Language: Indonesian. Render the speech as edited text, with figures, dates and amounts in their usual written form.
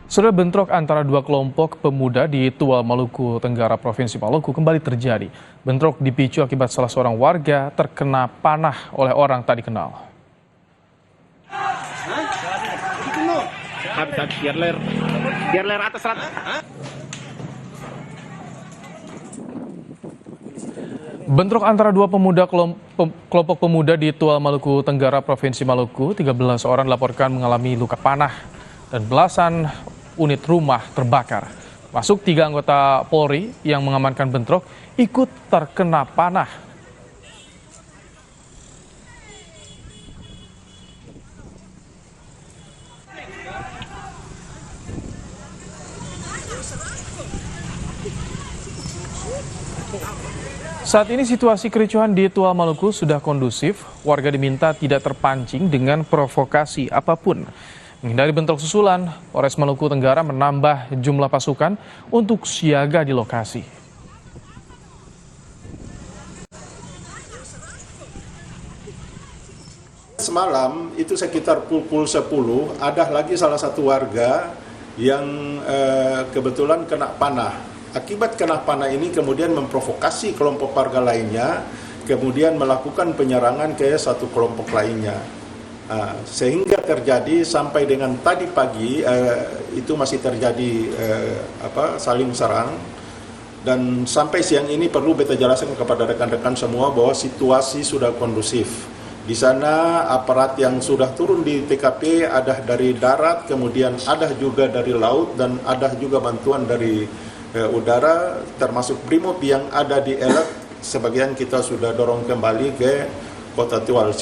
Saudara, bentrok antara dua kelompok pemuda di Tual, Maluku Tenggara, Provinsi Maluku kembali terjadi. Bentrok dipicu akibat salah seorang warga terkena panah oleh orang tak dikenal. Biar ler atas rata. Bentrok antara dua kelompok pemuda di Tual, Maluku Tenggara, Provinsi Maluku. 13 orang dilaporkan mengalami luka panah dan belasan unit rumah terbakar. Masuk 3 anggota Polri yang mengamankan bentrok ikut terkena panah. Saat ini situasi kericuhan di Tual, Maluku sudah kondusif. Warga diminta tidak terpancing dengan provokasi apapun. Menghindari bentrok susulan, Polres Maluku Tenggara menambah jumlah pasukan untuk siaga di lokasi. Semalam itu sekitar pukul 10 ada lagi salah satu warga yang kebetulan kena panah. Akibat kena panah ini kemudian memprovokasi kelompok warga lainnya, kemudian melakukan penyerangan ke satu kelompok lainnya. Sehingga terjadi sampai dengan tadi pagi itu masih terjadi saling serang, dan sampai siang ini perlu beta jelaskan kepada rekan-rekan semua bahwa situasi sudah kondusif. Di sana aparat yang sudah turun di TKP ada dari darat, kemudian ada juga dari laut, dan ada juga bantuan dari udara, termasuk Brimob yang ada di Elek. Sebagian kita sudah dorong kembali ke Kota Tual.